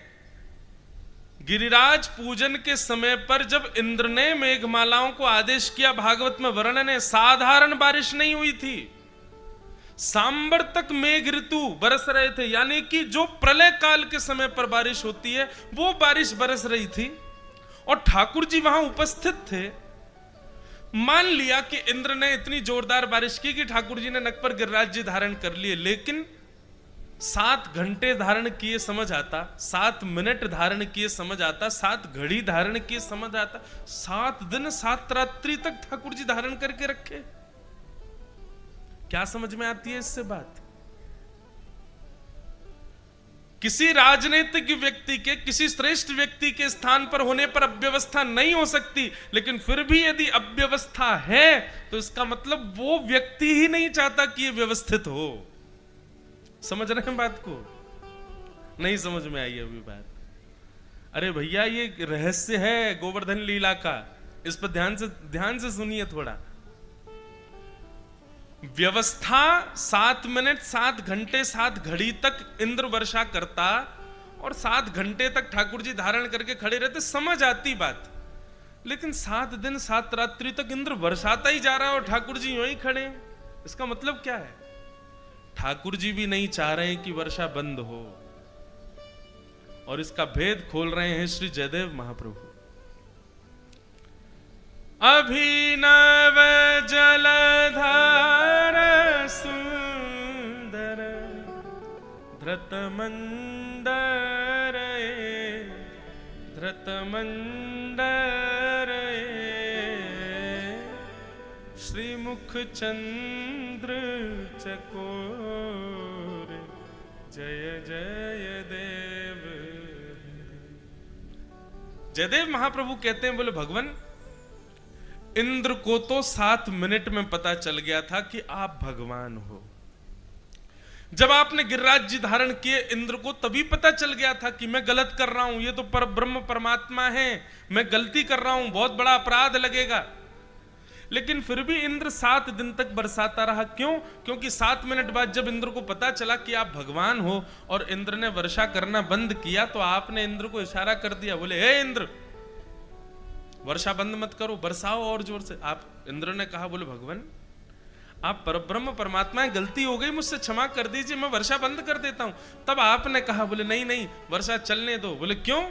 गिरिराज पूजन के समय पर जब इंद्र ने मेघमालाओं को आदेश किया, भागवत में वर्णन है, साधारण बारिश नहीं हुई थी, सांबर तक मेघ ऋतु बरस रहे थे, यानी कि जो प्रलय काल के समय पर बारिश होती है वो बारिश बरस रही थी और ठाकुर जी वहां उपस्थित थे। मान लिया कि इंद्र ने इतनी जोरदार बारिश की कि ठाकुर जी ने नख पर गिरिराज जी धारण कर लिए, लेकिन 7 घंटे धारण किए समझ आता, 7 मिनट धारण किए समझ आता, 7 घड़ी धारण किए समझ आता, 7 दिन 7 रात्रि तक ठाकुर जी धारण करके रखे। क्या समझ में आती है इससे बात? किसी राजनीतिक व्यक्ति के, किसी श्रेष्ठ व्यक्ति के स्थान पर होने पर अव्यवस्था नहीं हो सकती, लेकिन फिर भी यदि अव्यवस्था है तो इसका मतलब वो व्यक्ति ही नहीं चाहता कि ये व्यवस्थित हो। समझ रहे हैं बात को? नहीं समझ में आई अभी बात? अरे भैया ये रहस्य है गोवर्धन लीला का, इस पर ध्यान से सुनिए थोड़ा। व्यवस्था 7 मिनट 7 घंटे 7 घड़ी तक इंद्र वर्षा करता और 7 घंटे तक ठाकुर जी धारण करके खड़े रहते, समझ आती बात। लेकिन 7 दिन 7 रात्रि तक इंद्र वर्षाता ही जा रहा है और ठाकुर जी यूं ही खड़े हैं, इसका मतलब क्या है? ठाकुर जी भी नहीं चाह रहे हैं कि वर्षा बंद हो, और इसका भेद खोल रहे हैं श्री जयदेव महाप्रभु। अभिनव जलधार सुंदर धृतमंदर धृतमंदर श्रीमुख चंद्र चकोर जय जय देव। जयदेव महाप्रभु कहते हैं, बोले भगवान, इंद्र को तो 7 मिनट में पता चल गया था कि आप भगवान हो। जब आपने गिरिराज जी धारण किए, इंद्र को तभी पता चल गया था कि मैं गलत कर रहा हूं, ये तो परब्रह्म परमात्मा है, मैं गलती कर रहा हूं, बहुत बड़ा अपराध लगेगा। लेकिन फिर भी इंद्र 7 दिन तक बरसाता रहा। क्यों? क्योंकि 7 मिनट बाद जब इंद्र को पता चला कि आप भगवान हो और इंद्र ने वर्षा करना बंद किया, तो आपने इंद्र को इशारा कर दिया, बोले हे इंद्र, वर्षा बंद मत करो, बरसाओ और जोर से। आप इंद्र ने कहा, बोले भगवान, आप परब्रह्म परमात्मा है, गलती हो गई, मुझसे क्षमा कर दीजिए, मैं वर्षा बंद कर देता हूं। तब आपने कहा, बोले नहीं नहीं, वर्षा चलने दो। बोले क्यों?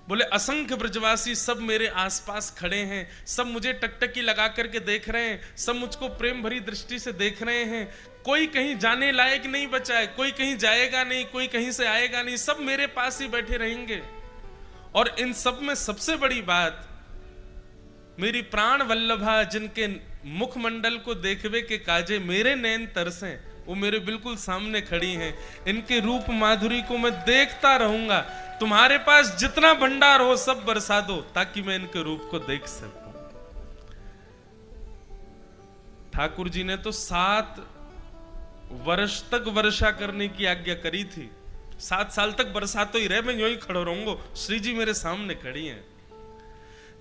बोले असंख्य ब्रजवासी सब मेरे आसपास खड़े हैं, सब मुझे टकटकी लगा करके देख रहे हैं, सब मुझको प्रेम भरी दृष्टि से देख रहे हैं। कोई कहीं जाने लायक नहीं बचा है, कोई कहीं जाएगा नहीं, कोई कहीं से आएगा नहीं, सब मेरे पास ही बैठे रहेंगे। और इन सब में सबसे बड़ी बात, मेरी प्राण वल्लभा जिनके मुखमंडल को देखवे के काजे मेरे नैन तरसे, वो मेरे बिल्कुल सामने खड़ी हैं। इनके रूप माधुरी को मैं देखता रहूंगा। तुम्हारे पास जितना भंडार हो सब बरसा दो, ताकि मैं इनके रूप को देख सकूं। ठाकुर जी ने तो 7 वर्ष तक वर्षा करने की आज्ञा करी थी। 7 साल तक बरसा तो ही रहे, मैं यूं ही खड़ा रहूंगा, श्री जी मेरे सामने खड़ी हैं।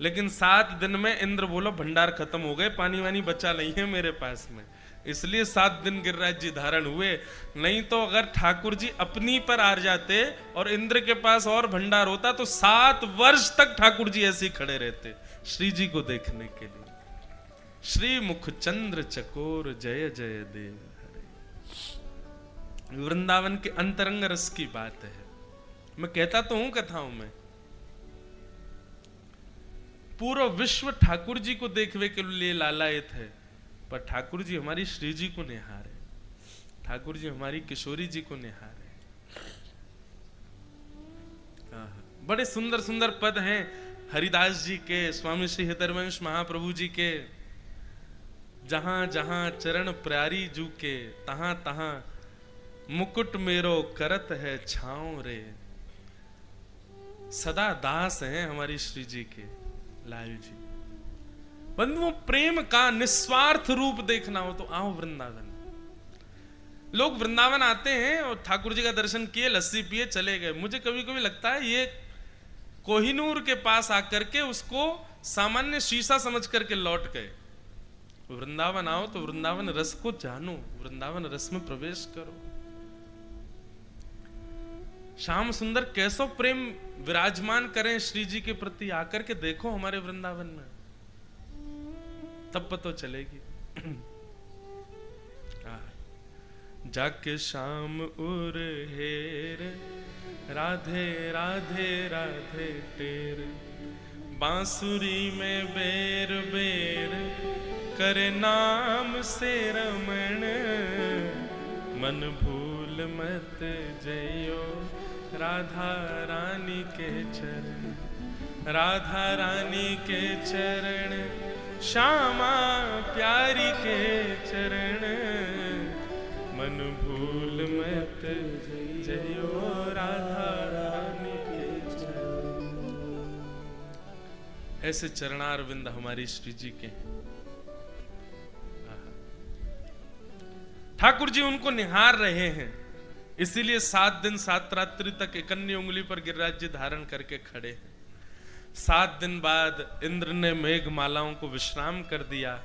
लेकिन 7 दिन में इंद्र बोलो भंडार खत्म हो गए, पानी वानी बचा नहीं है मेरे पास में, इसलिए 7 दिन गिरिराज जी धारण हुए। नहीं तो अगर ठाकुर जी अपनी पर आ जाते और इंद्र के पास और भंडार होता, तो 7 वर्ष तक ठाकुर जी ऐसे ही खड़े रहते श्री जी को देखने के लिए। श्री मुख चंद्र चकोर जय जय देव हरे। वृंदावन के अंतरंग रस की बात है। मैं कहता तो हूं कथाओं में, पूरा विश्व ठाकुर जी को देखने के लिए लालायत है, पर ठाकुर जी हमारी श्री जी को निहारे, ठाकुर जी हमारी किशोरी जी को निहारे। बड़े सुंदर सुंदर पद हैं हरिदास जी के, स्वामी श्री हृदयवंश महाप्रभु जी के। जहां जहां चरण प्यारी जू के, तहां तहां मुकुट मेरो करत है छाँव रे। सदा दास हैं हमारी श्री जी के लाल जी। बंधुओं, प्रेम का निस्वार्थ रूप देखना हो तो आओ वृंदावन। लोग वृंदावन आते हैं और ठाकुर जी का दर्शन किए, लस्सी पिए, चले गए। मुझे कभी कभी लगता है ये कोहिनूर के पास आकर के उसको सामान्य शीशा समझ करके लौट गए। वृंदावन आओ तो वृंदावन रस को जानो, वृंदावन रस में प्रवेश करो। श्याम सुंदर कैसो प्रेम विराजमान करें श्री जी के प्रति, आकर के देखो हमारे वृंदावन में, तब पता चलेगी। जाके शाम उर हेर, राधे राधे राधे टेर, बांसुरी में बेर बेर, करे नाम से रमण, मन भूल मत जइयो राधा रानी के चरण, राधा रानी के चरण, श्यामा प्यारी के चरण, मन भूल मत जइयो राधा रानी के चरण। ऐसे चरणारविंद हमारी श्री जी के हैं। ठाकुर जी उनको निहार रहे हैं, इसीलिए 7 दिन 7 रात्रि तक इकन्नी उंगली पर गिरिराज जी धारण करके खड़े हैं। 7 दिन बाद इंद्र ने मेघ मालाओं को विश्राम कर दिया।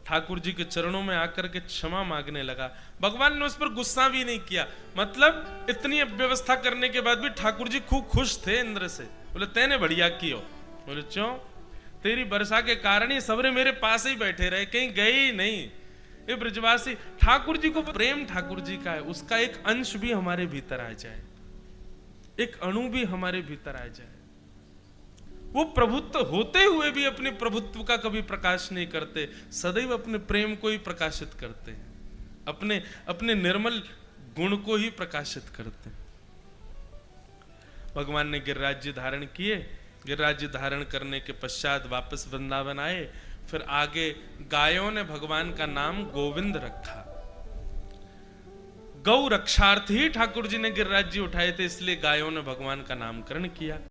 ठाकुर जी के चरणों में आकर के क्षमा मांगने लगा। भगवान ने उस पर गुस्सा भी नहीं किया। मतलब इतनी व्यवस्था करने के बाद भी ठाकुर जी खूब खुश थे इंद्र से। बोले तेने बढ़िया कियो। बोले क्यों? तेरी वर्षा के कारण ही सबरे मेरे पास ही बैठे रहे, कहीं गए ही नहीं। ये ब्रजवासी ठाकुर जी को प्रेम ठाकुर जी का है, उसका एक अंश भी हमारे भीतर आ जाए, एक अणु भी हमारे भीतर आ जाए। वो प्रभुत्व होते हुए भी अपने प्रभुत्व का कभी प्रकाश नहीं करते, सदैव अपने प्रेम को ही प्रकाशित करते हैं, अपने अपने निर्मल गुण को ही प्रकाशित करते हैं। भगवान ने गिरिराज जी धारण किए, गिरिराज जी धारण करने के पश्चात वापस वृंदावन आए। फिर आगे गायों ने भगवान का नाम गोविंद रखा। गौ रक्षार्थ ही ठाकुर जी ने गिरिराज जी उठाए थे, इसलिए गायों ने भगवान का नामकरण किया।